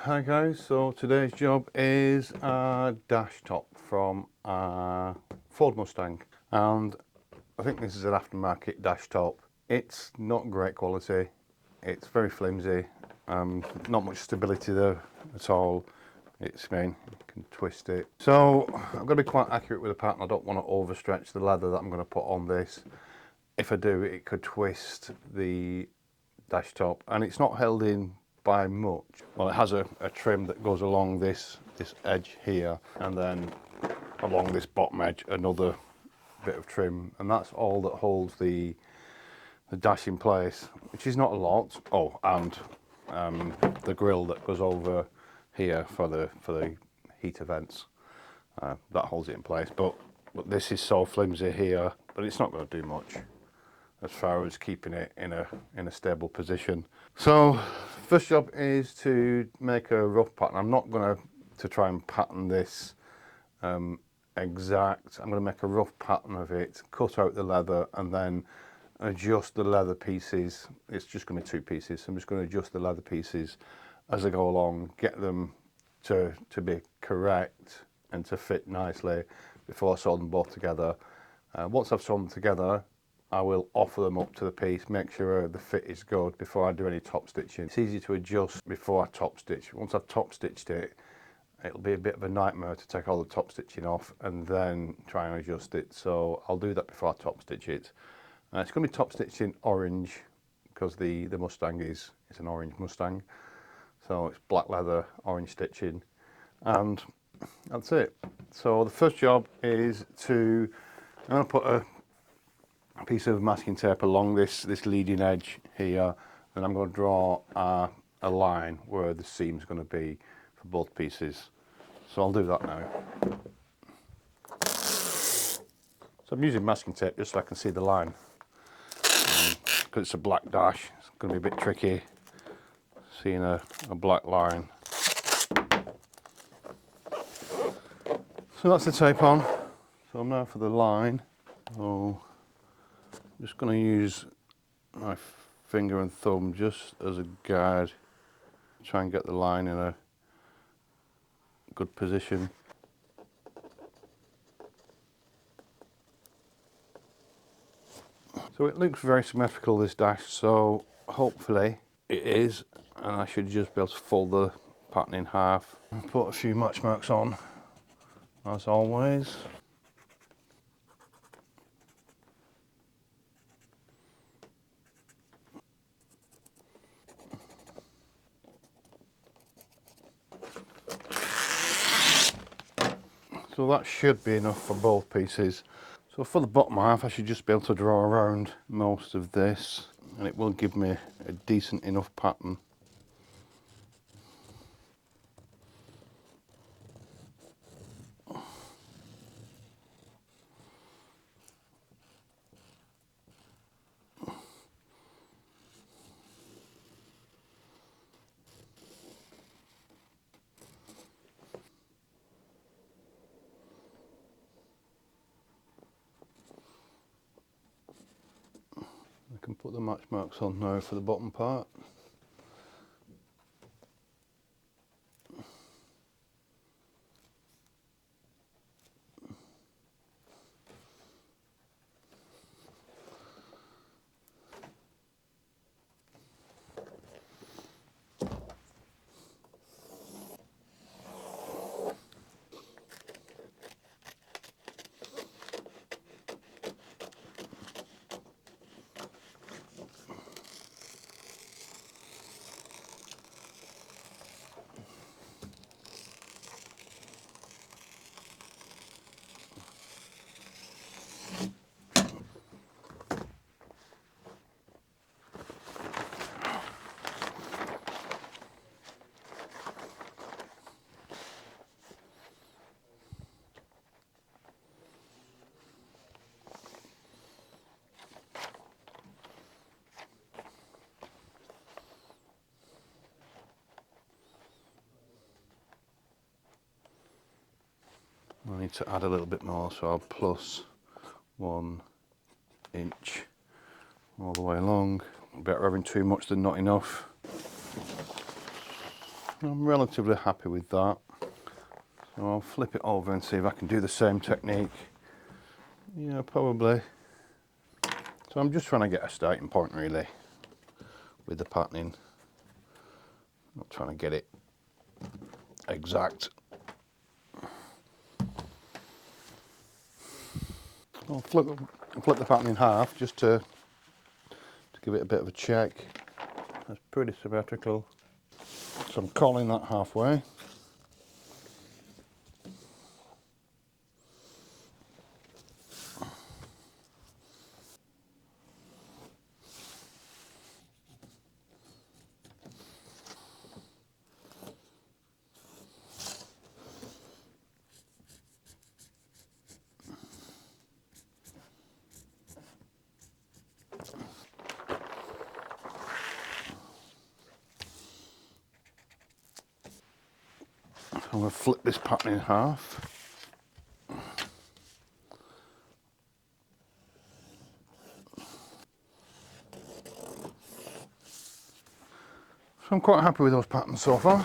Hi guys, so today's job is a dash top from a Ford Mustang, and I think this is an aftermarket dash top. It's not great quality, it's very flimsy, not much stability there at all. It's you can twist it. So I've got to be quite accurate with the pattern. I don't want to overstretch the leather that I'm going to put on this. If I do, it could twist the dash top, and it's not held in by much. Well, it has a trim that goes along this edge here, and then along this bottom edge another bit of trim, and that's all that holds the dash in place, which is not a lot. Oh, and the grill that goes over here for the heater vents, that holds it in place. But this is so flimsy here, but it's not going to do much as far as keeping it in a stable position. So first job is to make a rough pattern. I'm not going to try and pattern this exact. I'm going to make a rough pattern of it, cut out the leather, and then adjust the leather pieces. It's just going to be two pieces, so I'm just going to adjust the leather pieces as I go along, get them to be correct and to fit nicely before I sew them both together. Once I've sewn them together, I will offer them up to the piece, make sure the fit is good before I do any top stitching. It's easy to adjust before I top stitch. Once I've top stitched it, it'll be a bit of a nightmare to take all the top stitching off and then try and adjust it. So I'll do that before I top stitch it. It's going to be top stitched in orange because the Mustang is an orange Mustang. So it's black leather, orange stitching, and that's it. So the first job is I'm going to put a piece of masking tape along this leading edge here, and I'm going to draw a line where the seam's going to be for both pieces. So I'll do that now. So I'm using masking tape just so I can see the line, because it's a black dash. It's going to be a bit tricky seeing a black line. So that's the tape on. So now for the line. So I'm just going to use my finger and thumb just as a guide, try and get the line in a good position. So it looks very symmetrical, this dash, so hopefully it is, and I should just be able to fold the pattern in half and put a few match marks on as always. So that should be enough for both pieces. So for the bottom half, I should just be able to draw around most of this, and it will give me a decent enough pattern. I can put the match marks on now for the bottom part. I need to add a little bit more, so I'll plus 1 inch all the way along. Better having too much than not enough. I'm relatively happy with that. So I'll flip it over and see if I can do the same technique. Yeah, probably. So I'm just trying to get a starting point really with the patterning. Not trying to get it exact. I'll flip the pattern in half just to give it a bit of a check. That's pretty symmetrical. So I'm calling that halfway. I'm going to flip this pattern in half. So I'm quite happy with those patterns so far.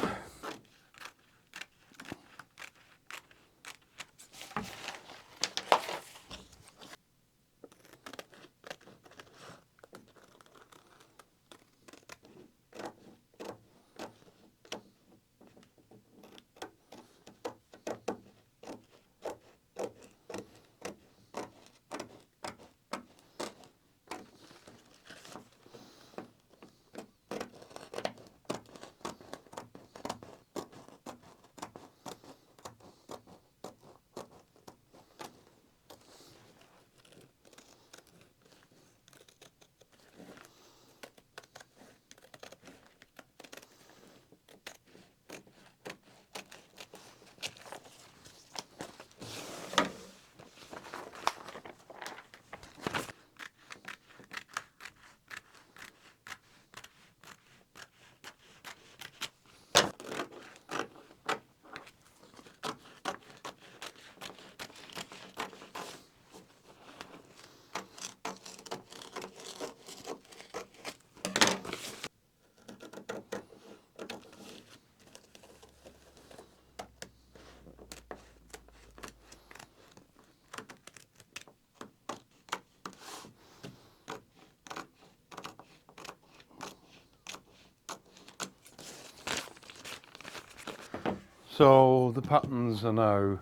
So the patterns are now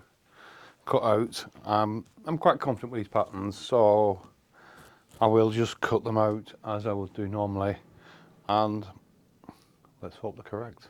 cut out. I'm quite confident with these patterns, so I will just cut them out as I would do normally, and let's hope they're correct.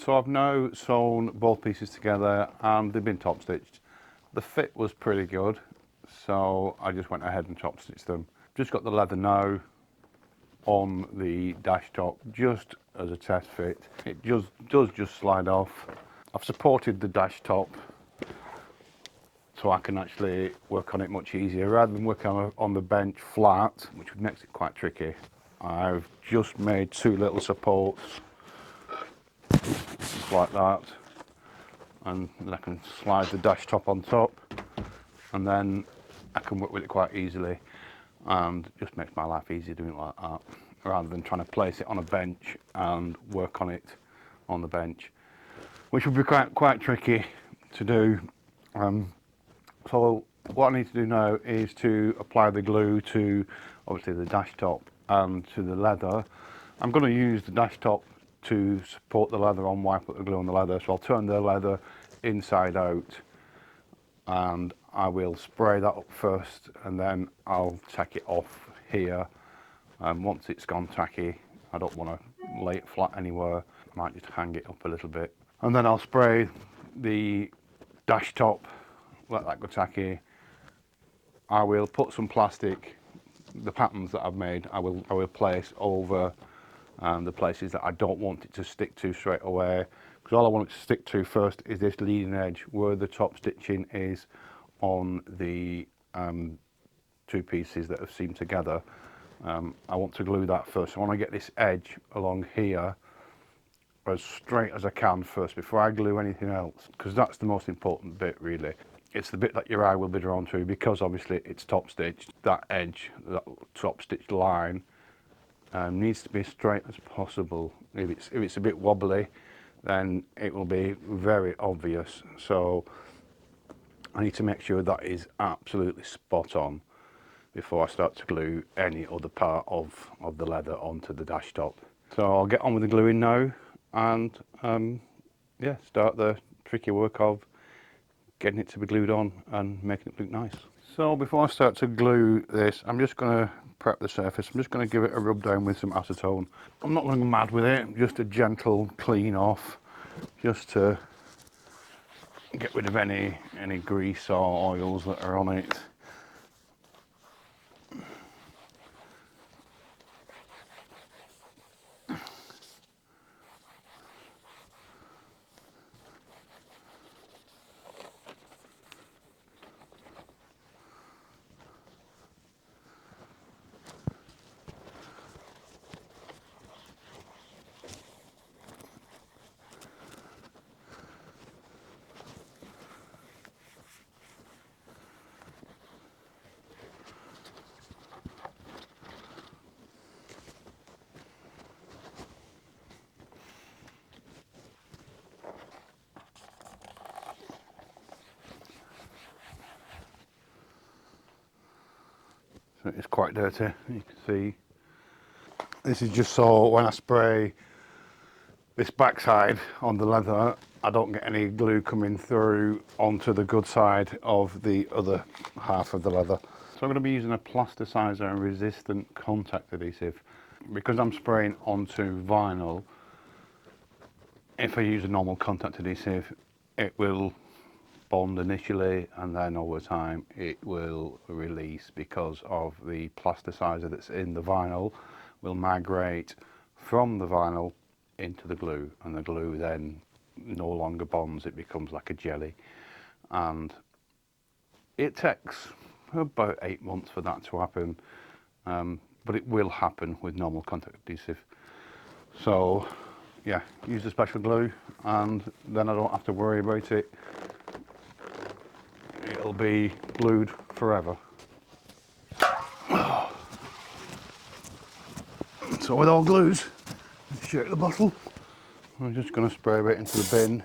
So I've now sewn both pieces together and they've been top stitched. The fit was pretty good, so I just went ahead and top stitched them. Just got the leather now on the dash top just as a test fit. It just does just slide off. I've supported the dash top so I can actually work on it much easier rather than working on the bench flat, which makes it quite tricky. I've just made two little supports like that, and then I can slide the dash top on top, and then I can work with it quite easily, and it just makes my life easier doing it like that rather than trying to place it on a bench and work on it on the bench, which would be quite tricky to do. So what I need to do now is to apply the glue to obviously the dash top and to the leather. I'm going to use the dash top to support the leather on while I put the glue on the leather, so I'll turn the leather inside out and I will spray that up first, and then I'll tack it off here. Once it's gone tacky, I don't want to lay it flat anywhere, I might just hang it up a little bit, and then I'll spray the dash top, let that go tacky. I will put some plastic, the patterns that I've made, I will place over the places that I don't want it to stick to straight away, because all I want it to stick to first is this leading edge where the top stitching is on the two pieces that have seamed together. I want to glue that first. I want to get this edge along here as straight as I can first before I glue anything else, because that's the most important bit really. It's the bit that your eye will be drawn to, because obviously it's top stitched. That edge, that top stitched line needs to be as straight as possible. If it's a bit wobbly, then it will be very obvious. So I need to make sure that is absolutely spot on before I start to glue any other part of the leather onto the dash top. So I'll get on with the gluing now and yeah, start the tricky work of getting it to be glued on and making it look nice. So before I start to glue this, I'm just going to prep the surface. I'm just going to give it a rub down with some acetone. I'm not going mad with it, just a gentle clean off, just to get rid of any grease or oils that are on it. So it's quite dirty, you can see. This is just so when I spray this backside on the leather, I don't get any glue coming through onto the good side of the other half of the leather. So I'm going to be using a plasticizer and resistant contact adhesive. Because I'm spraying onto vinyl, if I use a normal contact adhesive, it will bond initially and then over time it will release, because of the plasticizer that's in the vinyl will migrate from the vinyl into the glue, and the glue then no longer bonds, it becomes like a jelly, and it takes about 8 months for that to happen, but it will happen with normal contact adhesive. So yeah, use a special glue and then I don't have to worry about it. It'll be glued forever. So with all glues, shake the bottle. I'm just going to spray it into the bin.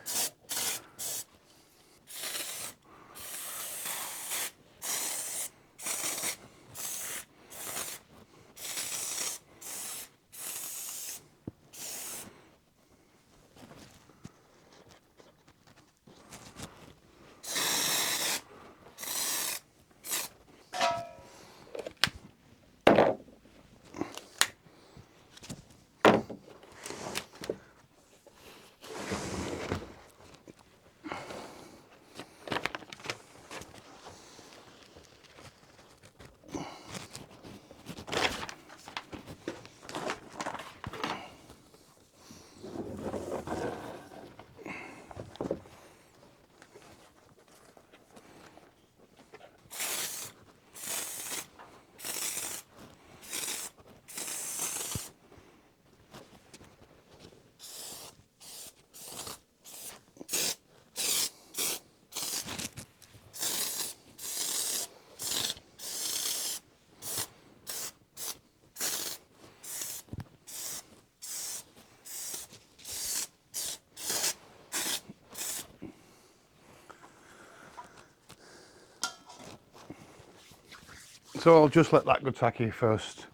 So I'll just let that go tacky first.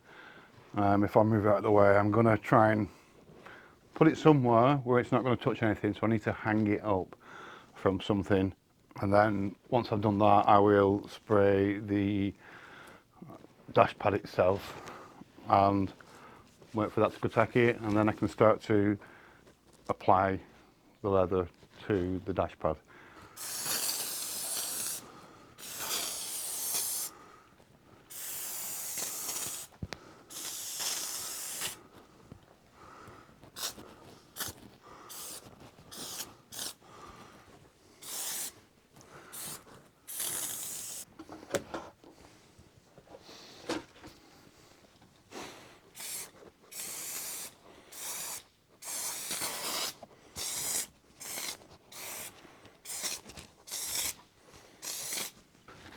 If I move it out of the way, I'm going to try and put it somewhere where it's not going to touch anything, so I need to hang it up from something, and then once I've done that I will spray the dash pad itself and wait for that to go tacky, and then I can start to apply the leather to the dash pad.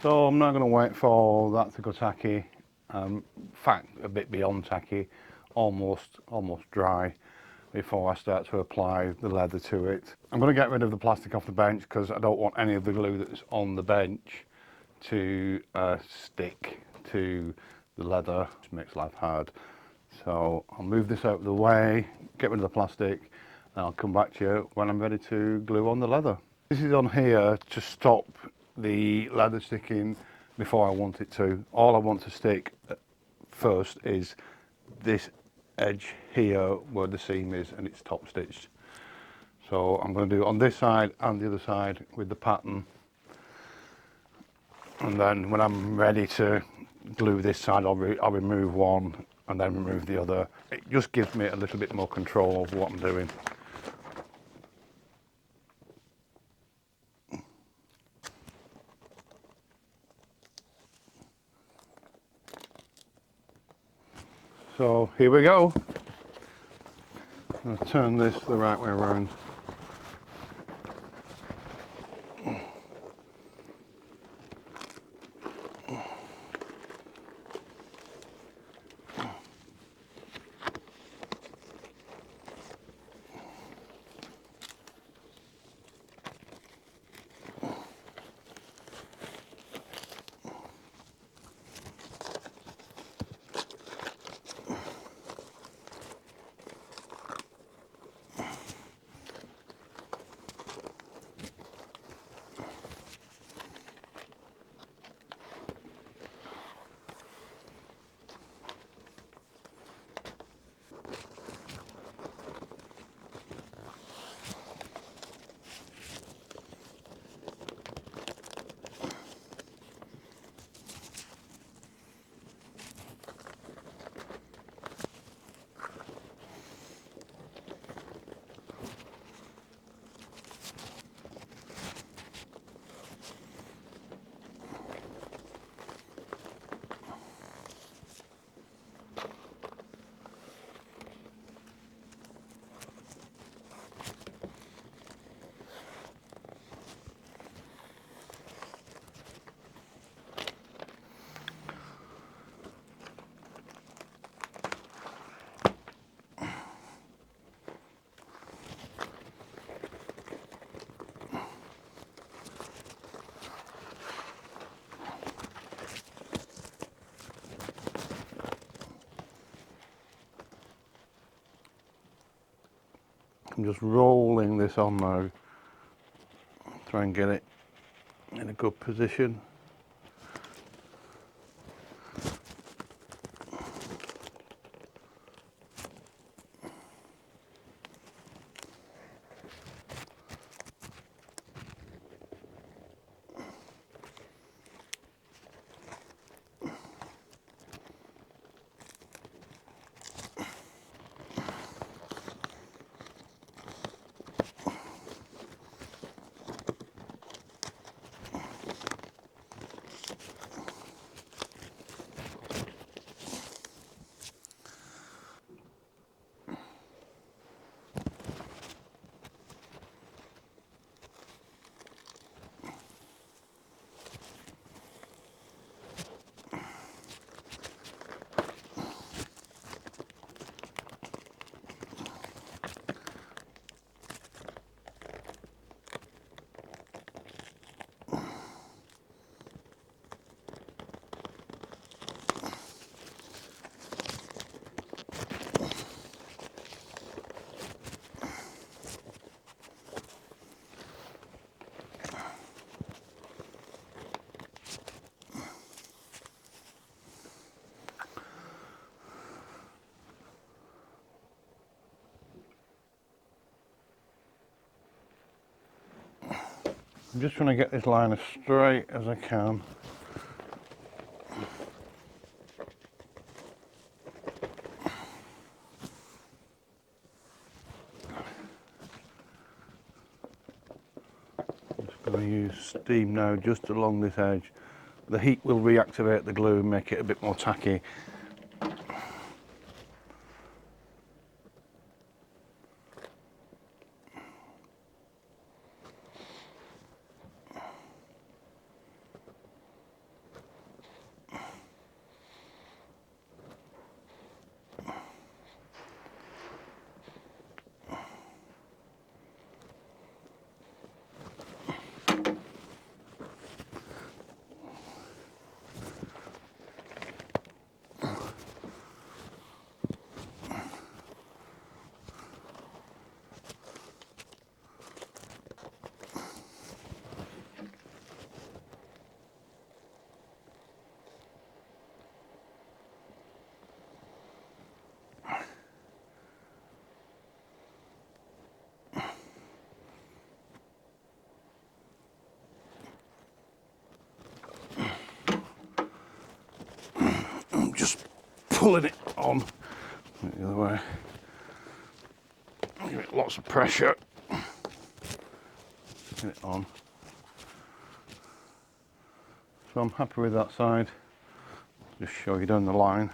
So I'm not going to wait for that to go tacky, in fact a bit beyond tacky, almost dry, before I start to apply the leather to it. I'm going to get rid of the plastic off the bench because I don't want any of the glue that's on the bench to stick to the leather, which makes life hard. So I'll move this out of the way, get rid of the plastic, and I'll come back to you when I'm ready to glue on the leather. This is on here to stop the leather sticking before I want it to. All I want to stick first is this edge here where the seam is, and it's top stitched. So I'm going to do it on this side and the other side with the pattern, and then when I'm ready to glue this side I'll remove one and then remove the other. It just gives me a little bit more control of what I'm doing. So here we go. I'm going to turn this the right way around. I'm just rolling this on now, try and get it in a good position. I'm just trying to get this line as straight as I can. I'm just going to use steam now just along this edge. The heat will reactivate the glue and make it a bit more tacky. I'm just pulling it on the other way. Give it lots of pressure. Get it on. So I'm happy with that side. Just show you down the line.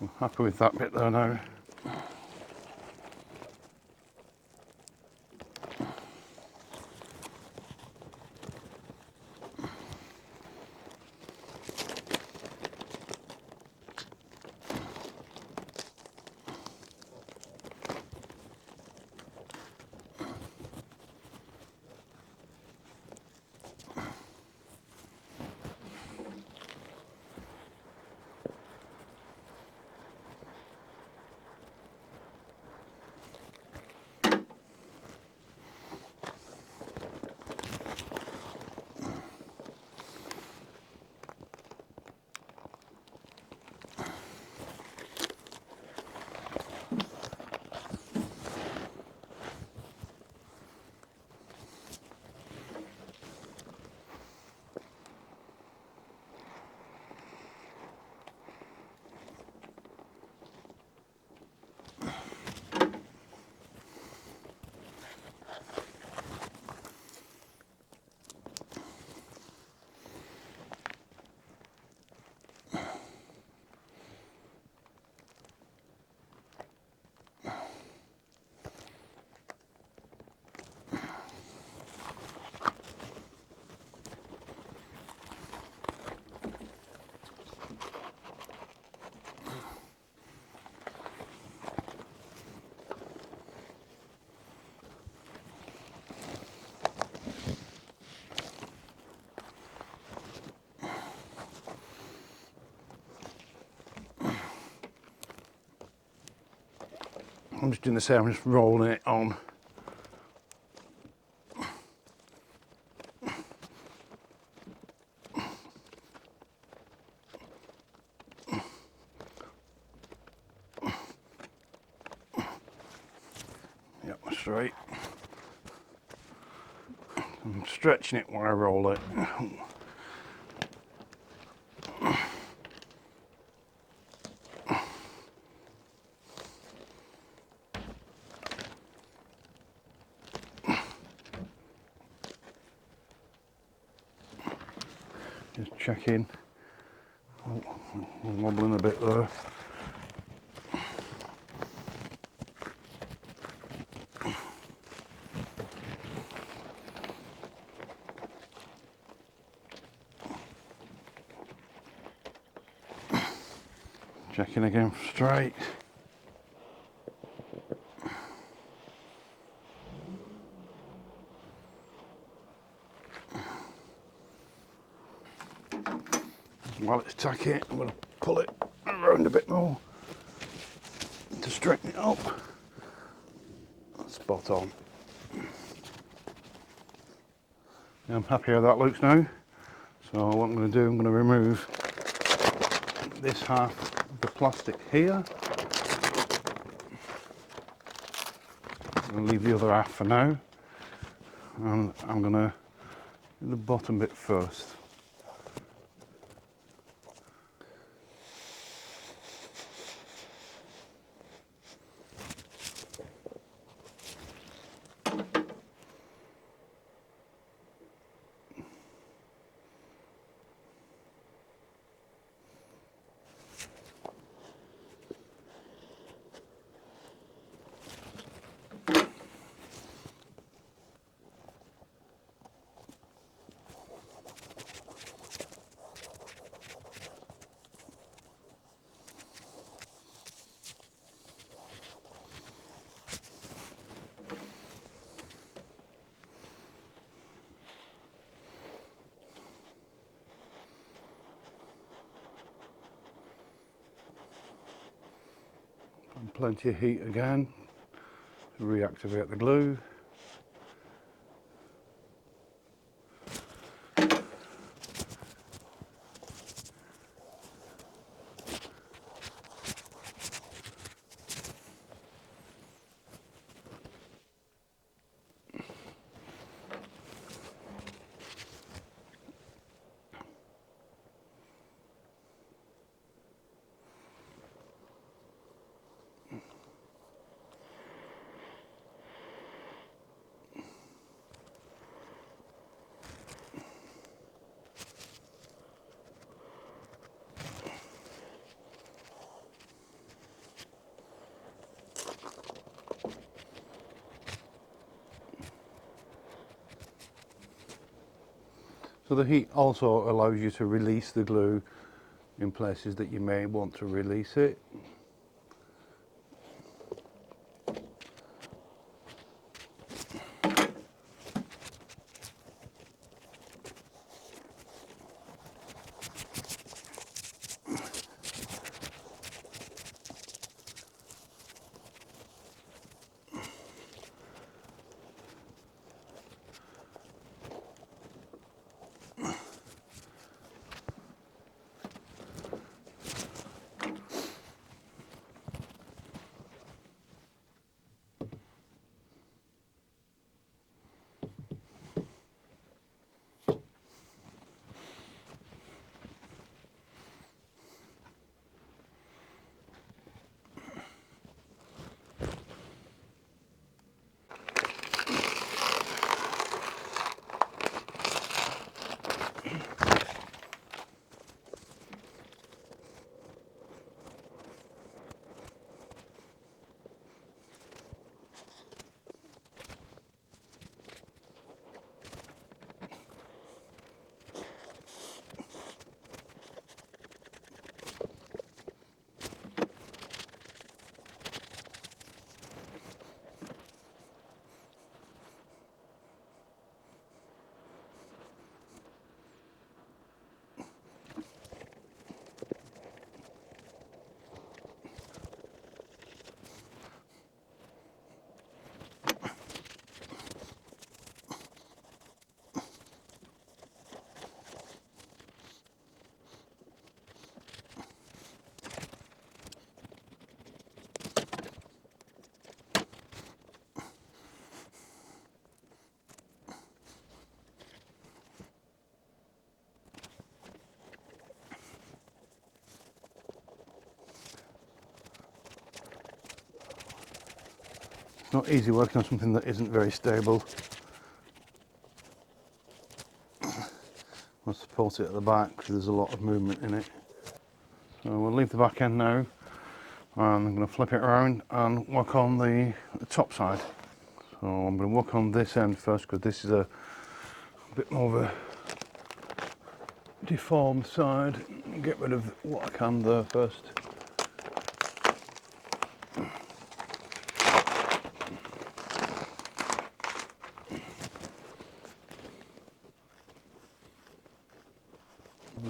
I'm happy with that bit there now. I'm just doing the same, I'm just rolling it on. Yep, straight. I'm stretching it while I roll it. Just checking. Oh, I'm wobbling a bit there. Checking again straight. While it's tacky, I'm going to pull it around a bit more to straighten it up. That's spot on. I'm happy how that looks now. So what I'm going to do, I'm going to remove this half of the plastic here. going to leave the other half for now, and I'm going to do the bottom bit first. And plenty of heat again to reactivate the glue. So the heat also allows you to release the glue in places that you may want to release it. It's not easy working on something that isn't very stable. I'll support it at the back because there's a lot of movement in it. So we'll leave the back end now, and I'm going to flip it around and work on the top side. So I'm going to work on this end first because this is a bit more of a deformed side. Get rid of what I can there first.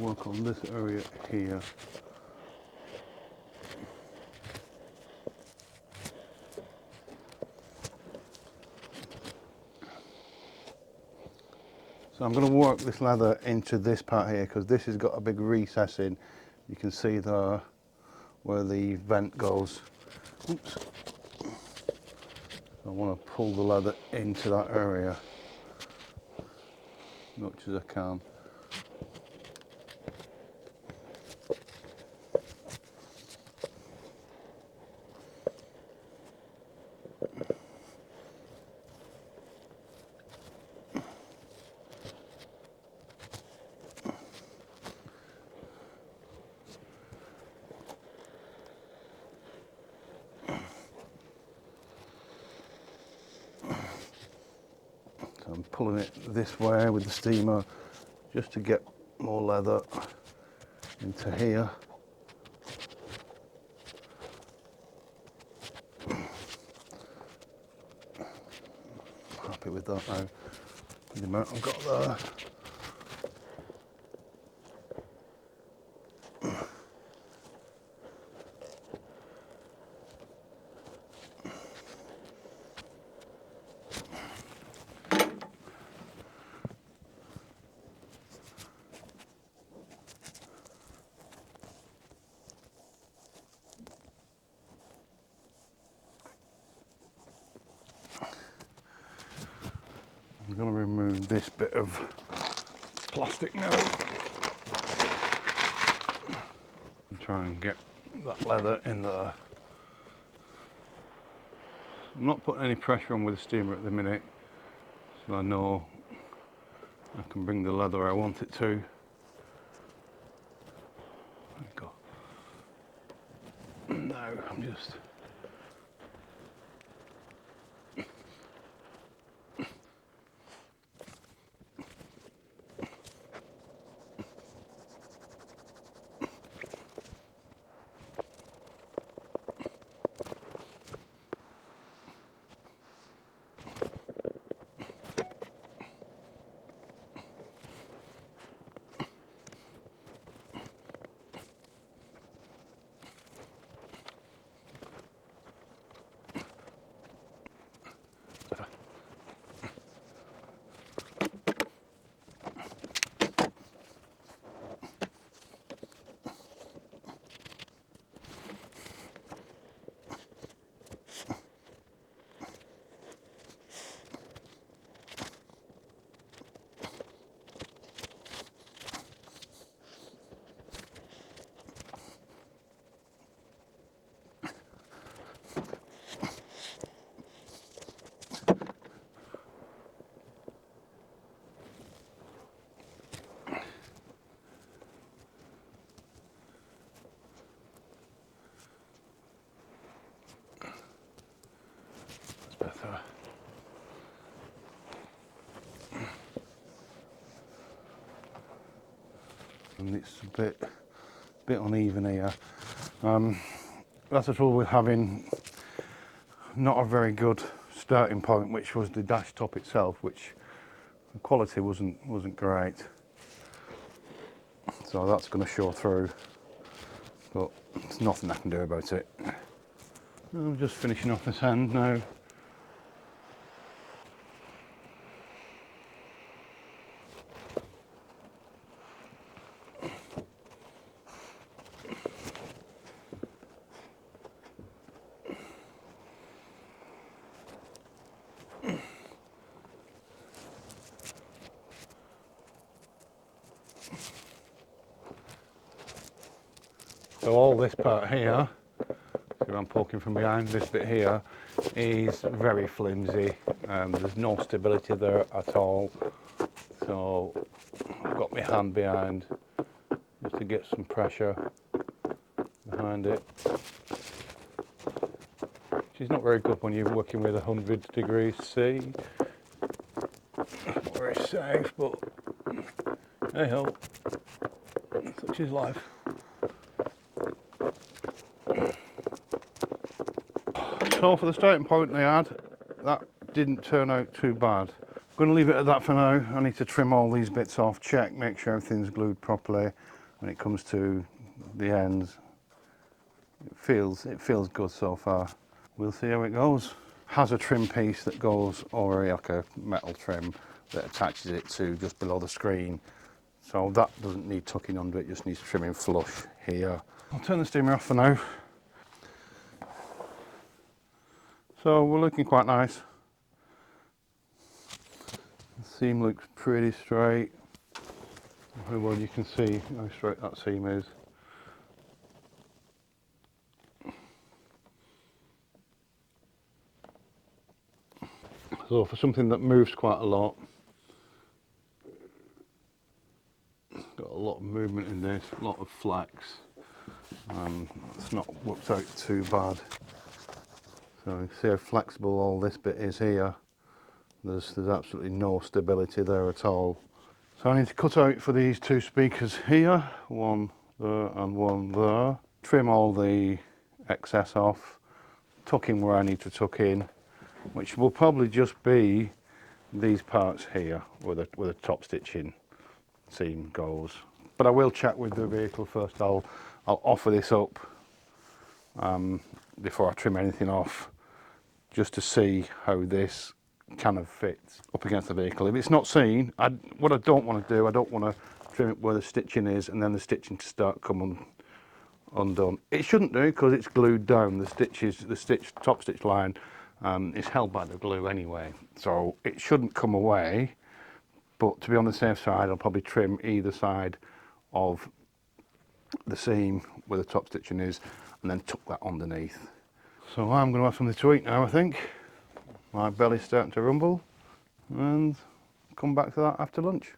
Work on this area here. So I'm going to work this leather into this part here because this has got a big recess in. You can see there where the vent goes. Oops. So I want to pull the leather into that area as much as I can. So I'm pulling it this way with the steamer just to get more leather into here. Happy with that now, the amount I've got there. I'm going to remove this bit of plastic now and try and get that leather in there. I'm not putting any pressure on with the steamer at the minute, so I know I can bring the leather I want it to. There we go. Now I'm just better. And it's a bit uneven here. That's the trouble with having not a very good starting point, which was the dash top itself, which the quality wasn't great. So that's going to show through, but there's nothing I can do about it. I'm just finishing off this end now. So all this part here, see I'm poking from behind, this bit here is very flimsy and there's no stability there at all. So I've got my hand behind just to get some pressure behind it, which is not very good when you're working with 100 degrees C. Not very safe, but hey ho, such is life. So for the starting point they had, that didn't turn out too bad. I'm going to leave it at that for now. I need to trim all these bits off, check, make sure everything's glued properly when it comes to the ends. It feels good so far. We'll see how it goes. Has a trim piece that goes over like a metal trim that attaches it to just below the screen. So that doesn't need tucking under, it just needs trimming flush here. I'll turn the steamer off for now. So we're looking quite nice. The seam looks pretty straight. Very well, you can see how straight that seam is. So for something that moves quite a lot, got a lot of movement in this, a lot of flex. It's not worked out too bad. So you can see how flexible all this bit is here. There's absolutely no stability there at all. So I need to cut out for these two speakers here, one there and one there. Trim all the excess off, tuck in where I need to tuck in, which will probably just be these parts here where the top stitching seam goes. But I will check with the vehicle first. I'll offer this up before I trim anything off, just to see how this kind of fits up against the vehicle. If it's not seen, what I don't want to do, I don't want to trim it where the stitching is and then the stitching to start coming undone. It shouldn't do because it's glued down. The top stitch line is held by the glue anyway, so it shouldn't come away. But to be on the safe side, I'll probably trim either side of the seam where the top stitching is and then tuck that underneath. So I'm going to have something to eat now, I think. My belly's starting to rumble, and come back to that after lunch.